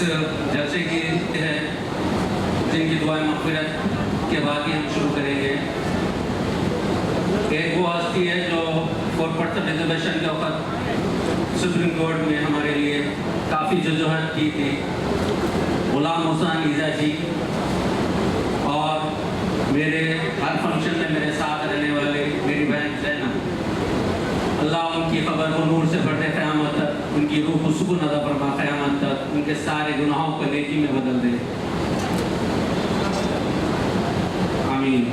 जलसे की है जिनकी दुआएं मग़फ़िरत के बाद ही हम शुरू करेंगे। एक वो हस्ती है जो 4% रिजर्वेशन के वक्त सुप्रीम कोर्ट में हमारे लिए काफ़ी जद्दोजहद की थी, गुलाम हुसैन ईज़ा जी, और मेरे हर फंक्शन में मेरे साथ रहने वाले मेरी बहन ज़ैनब, अल्लाह उनकी ख़बर को नूर से बढ़ते क़यामत तक, उनकी रूह को सुकून अता फरमा क़यामत तक, उनके सारे गुनाहों को नेकी में बदल दे, आमीन।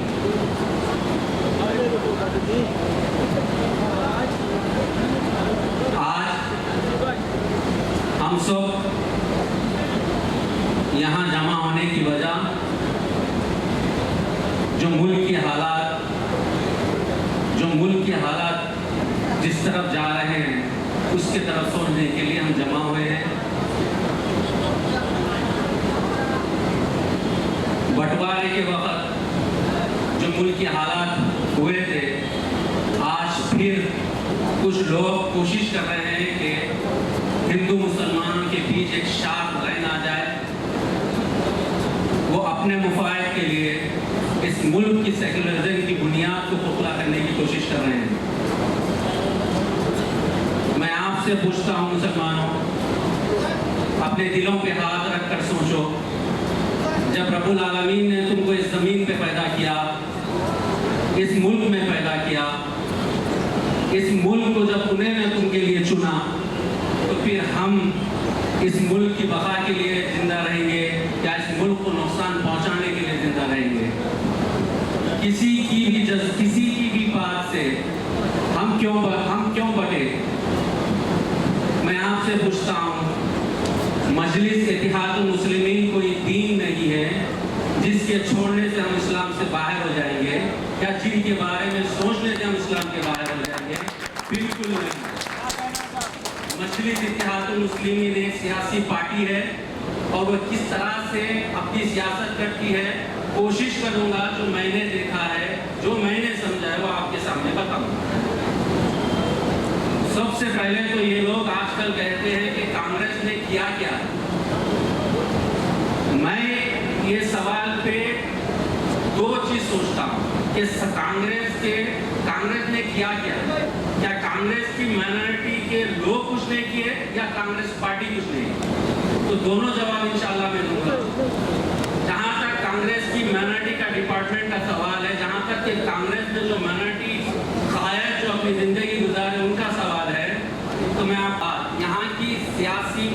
आज हम सब यहाँ जमा होने की वजह जो मुल्क की हालात जिस तरफ जा रहे हैं उसके तरफ सोचने के लिए हम जमा हुए हैं। बंटवारे के वक्त जो मुल्क के हालात हुए थे, आज फिर कुछ लोग कोशिश कर रहे हैं कि हिंदू मुसलमानों के बीच एक शार्प लाइन आ जाए। वो अपने मुफाद के लिए इस मुल्क की सेकुलरिज्म की बुनियाद को पुख्ता करने की कोशिश कर रहे हैं। मैं आपसे पूछता हूँ मुसलमानों, अपने दिलों पे हाथ रख कर सोचो, जब रब्बुल आलमीन ने तुमको इस ज़मीन पे पैदा किया, इस मुल्क में पैदा किया, इस मुल्क को जब उन्होंने तुमके लिए चुना, तो फिर हम इस मुल्क की बका के लिए ज़िंदा रहेंगे या इस मुल्क को नुकसान पहुंचाने के लिए ज़िंदा रहेंगे? किसी की भी बात से हम क्यों बटे? मैं आपसे पूछता हूँ, मजलिस इत्तेहादुल मुस्लिमीन कोई दीन नहीं है जिसके छोड़ने से हम इस्लाम से बाहर हो जाएंगे, या जिनके बारे में सोचने से हम इस्लाम के बाहर हो जाएंगे? बिल्कुल नहीं। मजलिस इत्तेहादुल मुस्लिमीन एक सियासी पार्टी है और वह किस तरह से अपनी सियासत करती है, कोशिश करूंगा जो मैंने देखा है, जो मैंने समझा है, वो आपके सामने बताऊंगा। सबसे पहले तो ये लोग आजकल कहते हैं कि कांग्रेस ने किया क्या। मैं ये सवाल पे दो चीज सोचता हूँ कि कांग्रेस ने किया क्या? क्या कांग्रेस की माइनॉरिटी के लोग कुछ नहीं किए या कांग्रेस पार्टी कुछ नहीं? तो दोनों जवाब इंशाल्लाह मैं दूंगा। जहाँ तक कांग्रेस की माइनॉरिटी का डिपार्टमेंट का सवाल है, जहाँ तक कि कांग्रेस में जो माइनॉरिटी कायद जो अपनी जिंदगी गुजारे उनका सवाल है, तो मैं आप यहाँ की सियासी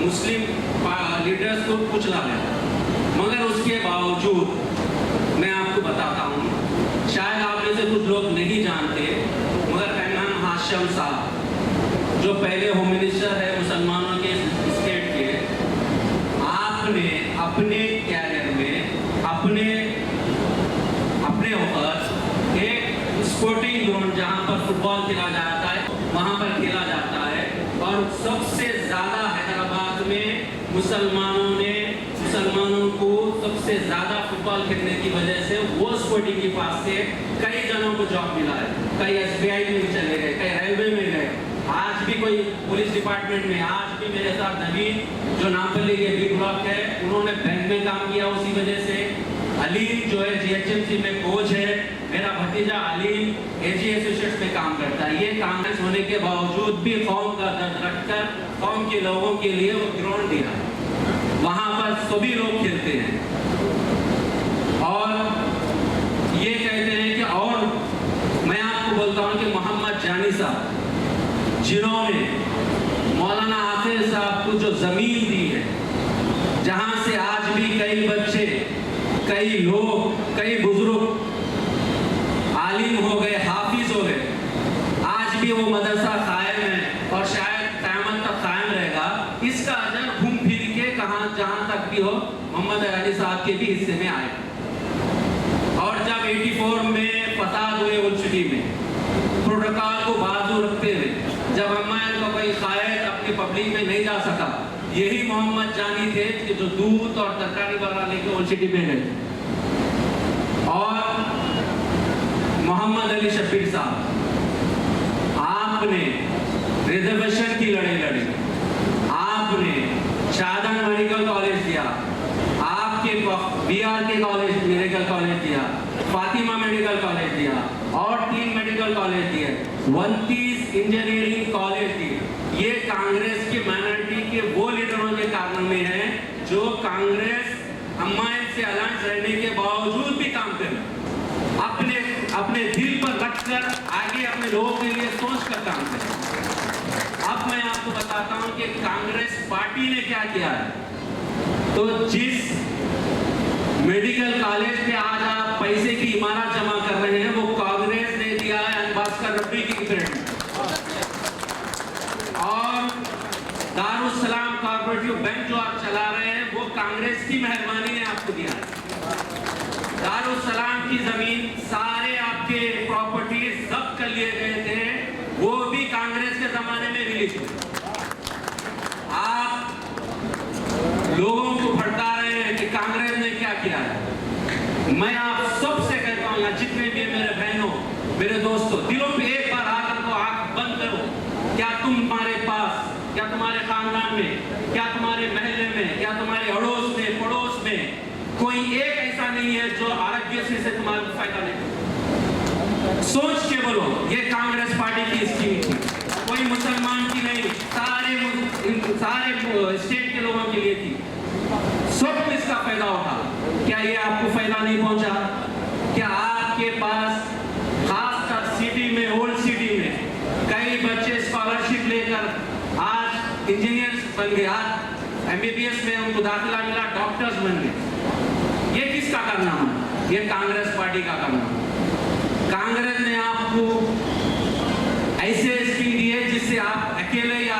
मुस्लिम लीडर्स को कुछ ला लेता, मगर उसके बावजूद मैं आपको बताता हूँ, शायद आप में से कुछ लोग नहीं जानते, मगर इमरान हाशिम साहब जो पहले होम मिनिस्टर है मुसलमानों के स्टेट के, आपने अपने कैरियर में अपने वक्त एक स्पोर्टिंग ग्राउंड जहाँ पर फुटबॉल खेला जाता है वहाँ पर खेला जाता है, और सबसे ज़्यादा हैदराबाद में मुसलमानों को सबसे ज़्यादा फुटबॉल खेलने की वजह से वो स्पोर्टिंग के पास से कई जनों को जॉब मिला है, कई SBI में चले गए, कई रेलवे में गए, आज भी कोई पुलिस डिपार्टमेंट में, आज भी मेरे साथ नवीन जो नामपल्ली के बी ब्लॉक है, उन्होंने बैंक में काम किया उसी वजह से। अलीम जो है GHMC में कोच है, मेरा भतीजा अलीम AG एसोसिएट्स में काम करता है। ये कांग्रेस होने के बावजूद भी कौम का दर्द रखकर कौम के लोगों के लिए वो ग्राउंड दिया, वहाँ पर सभी लोग खेलते हैं। और ये कहते हैं कि, और मैं आपको बोलता हूँ कि मोहम्मद जानी साहब जिन्होंने मौलाना हाफिज साहब को जो ज़मीन दी है, जहाँ से आज भी कई बच्चे, कई लोग, कई बुजुर्ग आलिम हो गए, हाफिज हो गए, आज भी वो मदरसा कायम है और शायद क़यामत तक कायम रहेगा। इसका अजर घूम फिर के जहाँ तक भी हो मोहम्मद अली साहब के भी हिस्से में आए। और जब 84 में फसाद हुए यूनिवर्सिटी में, प्रोटोकॉल को बाजू रखते हुए जब अम्मायन का कोई कायद अपनी पब्लिक में नहीं जा सका, यही मोहम्मद जानी थे कि जो दूध और तरकारी वाला लेके यूनिवर्सिटी में गए। और मोहम्मद अली शफीर साहब, आपने रिजर्वेशन की लड़ाई लड़ी, आपने Shahjahan BRK college medical college दिया, फातिमा मेडिकल कॉलेज दिया और 3 मेडिकल कॉलेज दिए, 29 इंजीनियरिंग कॉलेज दिए। ये कांग्रेस के माइनॉरिटी के वो लीडरों के कारण में है जो कांग्रेस अम्माइन से अलायंस रहने के बावजूद भी काम कर अपने दिल पर रखकर आगे अपने लोगों के लिए सोच कर काम कर। अब मैं आपको बताता हूं कि कांग्रेस पार्टी ने क्या किया है। तो जिस मेडिकल कॉलेज पे आज आप पैसे की इमारत जमा कर रहे हैं वो कांग्रेस ने दिया है अंबास्कर रब्बी की क्रेडिट, और दारुस्सलाम कोऑपरेटिव बैंक जो आप चला रहे हैं वो कांग्रेस की मेहरबानी ने आपको दिया है। दारुस्सलाम की जमीन सारे आपके प्रॉपर्टी जब्त कर लिए गए थे, वो भी कांग्रेस के जमाने में रिलीज हुए। आप लोगों को भड़का रहे हैं कि कांग्रेस ने क्या किया है। मैं आप सबसे कहता हूं, यहाँ जितने भी मेरे बहनों मेरे दोस्तों, दिलों पे एक बार आकर को आंख बंद करो। क्या तुम्हारे पास, क्या तुम्हारे खानदान में, क्या तुम्हारे महल्ले में, क्या तुम्हारे अड़ोस में पड़ोस में कोई एक ऐसा नहीं है जो आरोग्य से तुम्हारा फायदा नहीं? सोच के बोलो, ये कांग्रेस पार्टी की स्कीम थी, कोई मुसलमान की नहीं, सारे स्टेट के लोगों के लिए थी। सब इसका फायदा उठा। क्या ये आपको फायदा नहीं पहुंचा? क्या आपके पास खासकर सिटी में, ओल्ड सिटी में कई बच्चे स्कॉलरशिप लेकर आज इंजीनियर्स बन गए, आज MBBS में उनको दाखिला मिला, डॉक्टर्स बन गए। ये किसका करना है? ये कांग्रेस पार्टी का करना है। कांग्रेस ने आपको ऐसे स्कीम दी है जिससे आप अकेले या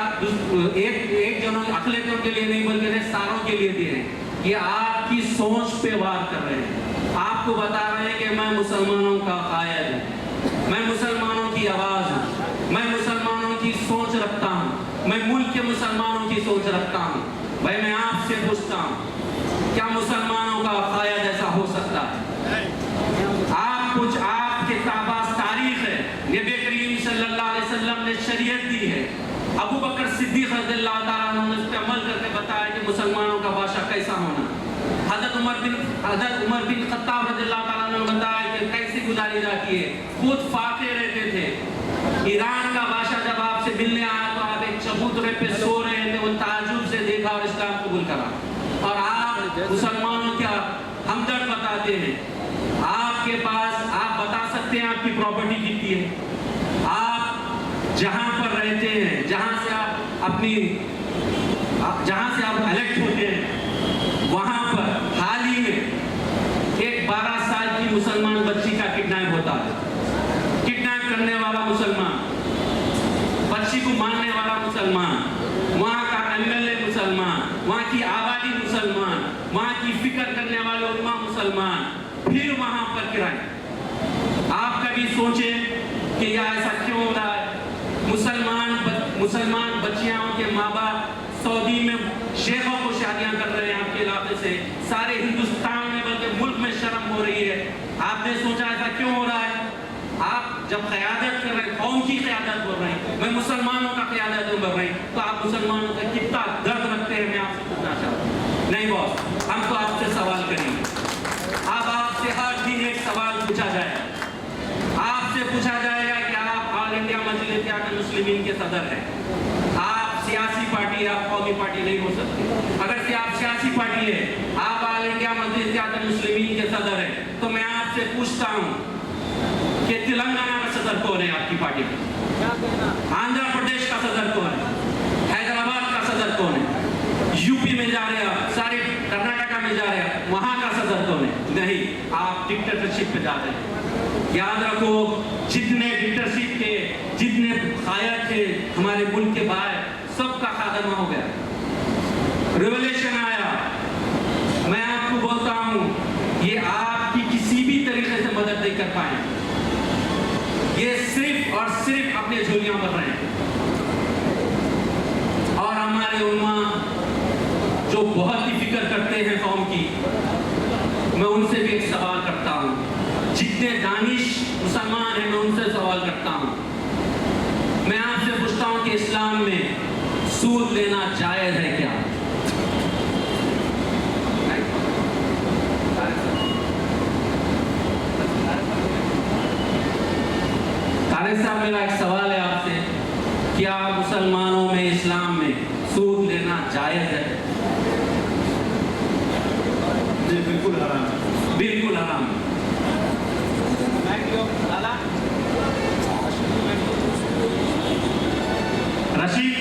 एक जनों अकेले के लिए नहीं बल्कि सारों के लिए दिए हैं। ये आपकी सोच पे वार कर रहे हैं, आपको बता रहे हैं कि मैं मुसलमानों का कायद हूं, मैं मुसलमानों की आवाज हूं, मैं मुसलमानों की सोच रखता हूं, मैं मुल्क के मुसलमानों की सोच रखता हूं। भाई मैं आपसे पूछता हूं, क्या मुसलमानों का कायद ऐसा हो सकता है? आप कुछ आपके पास तारीख है, नबी करीम सल्लल्लाहु अलैहि वसल्लम ने शरीयत दी है, अबू बकर सिद्दीक रज़ियल्लाहु ताला अन्हु ने उस पर अमल करके बताया कि मुसलमानों का बादशाह कैसा होना। हज़रत उमर बिन खत्ताब रज़ियल्लाहु ताला अन्हु ने बताया कि कैसे गुजारी जाती है। खुद फाके रहते थे। ईरान का बादशाह जब आपसे मिलने आया तो आप एक चबूतरे पे सो रहे थे, वो ताज्जुब से देखा और इस्लाम कबूल करा, और आप मुसलमानों क्या हमदर्द बताते हैं। आपके पास, आप बता सकते हैं आपकी प्रॉपर्टी कितनी है, आप जहां पर रहते हैं, जहां से आप इलेक्ट होते हैं, वहां पर हाल ही में एक 12 साल की मुसलमान बच्ची का किडनैप होता है। किडनैप करने वाला मुसलमान, बच्ची को मारने वाला मुसलमान, वहां का MLA मुसलमान, वहां की आबादी मुसलमान, वहां की फिक्र करने वाले उलमा मुसलमान, फिर वहां पर किराए। आप कभी सोचे कि यह ऐसा क्यों हो रहा है? मुसलमान बच्चियां, के माँ बाप सऊदी में शेखों को शादियां कर रहे हैं आपके इलाके से, सारे हिंदुस्तान में बल्कि मुल्क में शर्म हो रही है। आपने सोचा ऐसा क्यों हो रहा है? आप जब क़यादत कर रहे हैं, कौम की क़यादत कर रहे हैं, मैं मुसलमानों का क़यादत कर रहे हैं, तो आप मुसलमानों का कितना दर्द रखते हैं मैं आपसे पूछना चाहता हूँ। नहीं बॉस, हम तो आपसे सवाल करेंगे। अब आपसे हर दिन एक सवाल पूछा जाएगा, आपसे पूछा जाएगा कि आप ऑल इंडिया मजलिस इत्तेहाद मुस्लिमीन के सदर हैं। आप सियासी पार्टी, आप कौमी पार्टी नहीं हो सकते। अगर से आप सियासी पार्टी है, आप ऑल इंडिया मजलिस इत्तेहाद मुस्लिमीन के सदर हैं, तो मैं आपसे पूछता हूँ कि तेलंगाना का सदर कौन है आपकी पार्टी का? आंध्र प्रदेश का सदर कौन है? हैदराबाद का सदर कौन है? यूपी में जा रहे हैं, सारे कर्नाटका में जा रहे हैं, वहां का सदर कौन है? नहीं, आप डिक्टेटरशिप पे जा रहे हैं। याद रखो, जितने डिक्टेटरशिप के, जितने कायद थे हमारे मुल्क के बाहर, सबका खात्मा हो गया, रिवॉल्यूशन आया। मैं आपको बोलता हूं, ये आपकी किसी भी तरीके से मदद नहीं कर पाए, ये सिर्फ और सिर्फ अपने झोलियां भर रहे हैं। और हमारे उम्मा जो बहुत ही फिक्र करते हैं कौम की, मैं उनसे भी एक सवाल करता हूं, जितने दानिश मुसलमान हैं मैं उनसे सवाल करता हूं, मैं आपसे पूछता हूं कि इस्लाम में सूद लेना जायज है क्या? मेरा एक सवाल है आपसे, क्या मुसलमानों में, इस्लाम में सूद लेना जायज़ है? जी बिल्कुल हराम है। बिल्कुल हराम है। रशीद,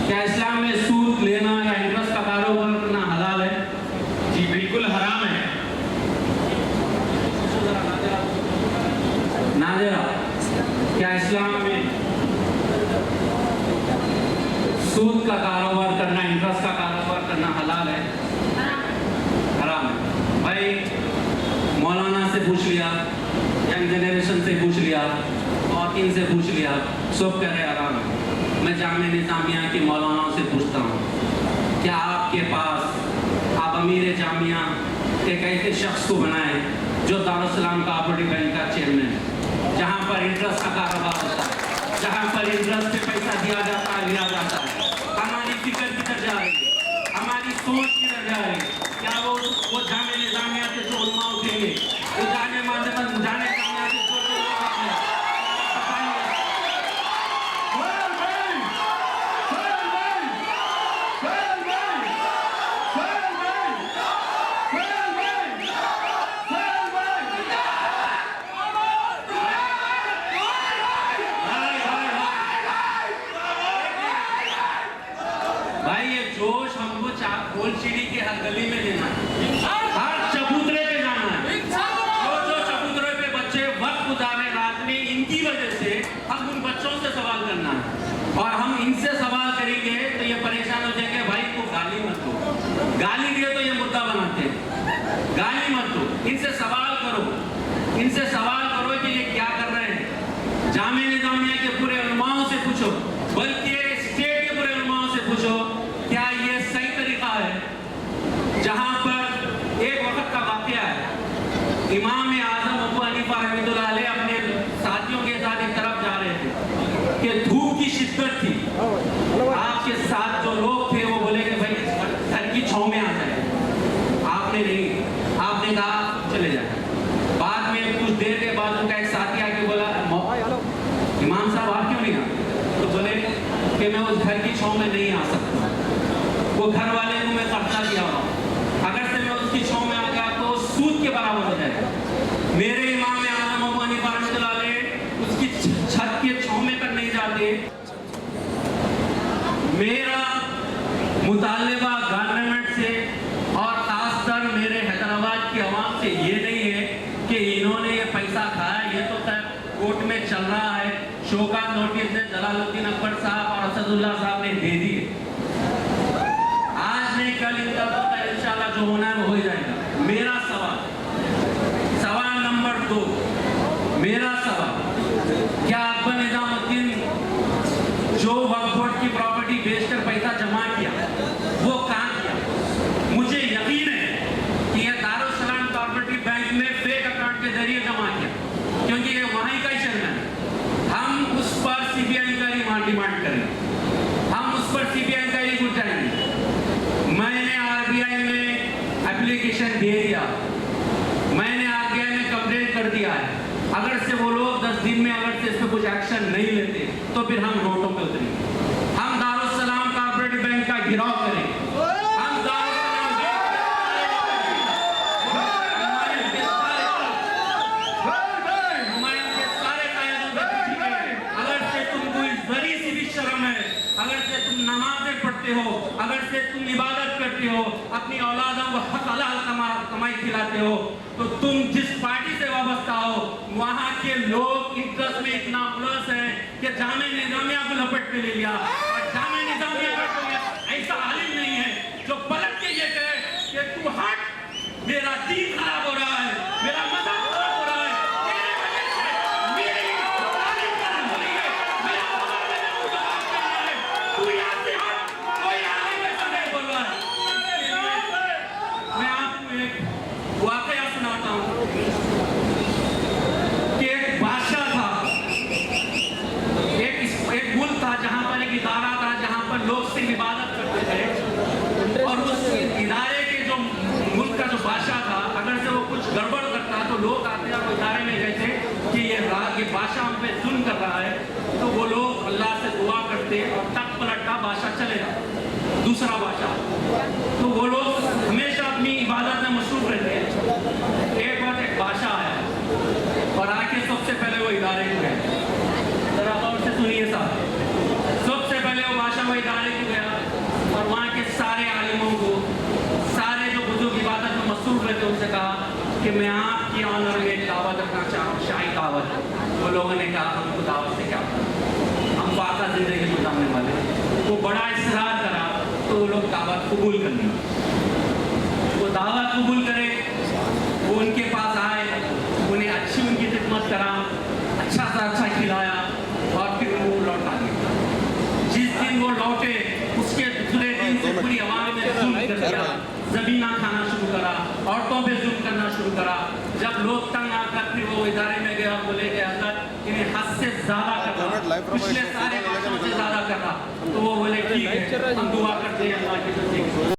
क्या इस्लाम में सूद लेना या इंटरेस्ट का कारोबार करना हलाल है? जी बिल्कुल हराम है। नाज़िरा, क्या इस्लाम में सूद का कारोबार करना, इंटरेस्ट का कारोबार करना हलाल है? हराम है। भाई मौलाना से पूछ लिया, यंग जनरेशन से पूछ लिया, और इनसे पूछ लिया, सब कह रहे हराम है। मैं जामिया निज़ामिया के मौलानाओं से पूछता हूँ, क्या आपके पास, आप अमीर जामिया एक ऐसे शख्स को बनाए जो दारुस्सलाम कोऑपरेटिव बैंक का चेयरमैन है, जहाँ पर इंटरेस्ट का कारोबार होता है, जहाँ पर इंटरेस्ट से पैसा दिया जाता है, लिया जाता है। हमारी फिक्र किधर जा रही है, हमारी सोच किधर जा रही है? क्या वो जामिया निज़ामिया से जो उलमा उठेंगे, वो जाने जामिया से जो गोलचीड़ी के हर गली में लेना है, हर चबूतरे पे जाना है। जो चबूतरे पे बच्चे वक्त गुजारे रात में, इनकी वजह से हम उन बच्चों से सवाल करना है, और हम इनसे सवाल करेंगे तो ये परेशान हो जाएंगे, भाई तू गाली मत दो, गाली दिए तो ये मुद्दा बनाते हैं, गाली मत दो, इनसे सवाल करो, इनसे सवाल करो कि ये क्या कर रहे हैं। जामिया निज़ामिया के पूरे उलमाओं से पूछो, बल्कि स्टेट के पूरे उलमाओं से पूछो, क्या ये सही तरीका है? जहां पर एक वक्त का वाकया है, इमाम आज़म अबू हनीफा रहमतुल्लाह अलैह अपने साथियों के साथ एक तरफ जा रहे थे कि धूप की शिद्दत थी। आपके साथ जो लोग थे वो बोले कि भाई घर की छांव में आ जाए, आपने नहीं, आपने कहा चले जाए। बाद में कुछ देर के बाद उनका एक साथी आके बोला, इमाम साहब आप क्यों नहीं आए? तो बोले कि मैं उस घर की छांव में नहीं आ सकता, वो घर वाले को मैं कर्जा दिया हुआ, अगर से मैं उसकी छांव में आ गया तो सूद के बराबर हो जाएगा। मेरे इमाम आज़म अबू हनीफा रहमतुल्लाह अलैह उसकी छत के छांव में तक नहीं जाते। मेरा मुतालिबा गवर्नमेंट से और खासकर मेरे हैदराबाद की आवाम से ये नहीं है कि इन्होंने ये पैसा खाया, ये तो कोर्ट में चल रहा है, शोकाज नोटिस जलालुद्दीन अकबर साहब और असदुल्ला साहब ने दे दिए, आज नहीं कल इंशाल्लाह जो होना है वो हो जाएगा। मेरा सवाल नंबर 2, मेरा सवाल, क्या अकबर निजामुद्दीन जो वक्फ बोर्ड की प्रॉपर्टी बेचकर पैसा जमा किया वो कहाँ किया? मुझे यकीन है कि यह दारुस्सलाम कोऑपरेटिव बैंक में फेक अकाउंट के जरिए जमा किया, क्योंकि ये वहीं का ही चेयरमैन है। हम उस पर सीबीआई इंक्वायरी डिमांड करेंगे, हम उस पर सीबीआई इंक्वायरी उठाएंगे। मैंने आरबीआई में एप्लीकेशन दे दिया, मैंने आरबीआई में कंप्लेंट कर दिया है। अगर से वो लोग 10 दिन में अगर से इस पर कुछ एक्शन नहीं लेते तो फिर हम रोडों पे उतरेंगे, हम दारुस्सलाम कोऑपरेटिव बैंक का घेराव करेंगे, हम अगर से तुम नमाजें पढ़ते हो, अगर से तुम इबादत करते हो, अपनी औलादों को हलाल कमाई खिलाते हो, तो तुम जिस पार्टी से वाबस्ता हो वहाँ के लोग इंटरेस्ट में इतना प्लस है कि जामिया निज़ामिया को लपेट में ले लिया, और जामिया निज़ामिया का कोई ऐसा आलिम नहीं है जो पलट के ये कहे कि तू हट, मेरा दीन खराब हो रहा है, मेरा मज़हब खराब हो रहा है, तेरे वजह से मेरी तालीम खराब हो रही है, मेरा मज़हब मैंने मुसलमान करना है, तू यहाँ से हट, कोई आलिम ऐसा नहीं बोल रहा है। मैं आपको एक वाकया सुनाता हूँ कि एक बादशाह था, एक मुल्क था जहाँ पर एक इदारा का बादशाह चलेगा, दूसरा बादशाह। तो वो लोग हमेशा अपनी इबादत में मशरूफ रहते हैं। एक बार एक बादशाह आया और आके सबसे पहले वो इदारे को गया, जरा गौर से सुनिए साहब। सबसे पहले वो बादशाह वो इदारे को गया और वहाँ के सारे आलिमों को, सारे जो बुजुर्ग इबादत में मसरूफ रहते उनसे कहा कि मैं आपकी ऑनर में एक दावत रखना चाह रहा हूँ, शाही दावत। वो लोगों ने कहा हमको दावत से क्या, हम फाका जिंदगी गुजारने वाले। वो बड़ा इसरार करा तो वो लोग दावत कबूल कर ली। वो दावत कबूल करे, वो उनके पास आए, उन्हें अच्छी उनकी खिदमत करा, अच्छा सा अच्छा खिलाया और फिर वो लौटा दिया। जिस दिन वो लौटे उसके दूसरे दिन से पूरी आवाम में जुल्म कर दिया, ज़मीना खाना शुरू करा, औरतों पे जुल्म करना शुरू करा। जब लोग तंग आकर फिर वो इदारे में गया, बोले कि हज़रत इन्हें हद से ज़्यादा कर रहा, पिछले सारे बादशाहों से ज़्यादा कर रहा। तो वो बोले ठीक है, हम दुआ करते हैं अल्लाह की तरफ से।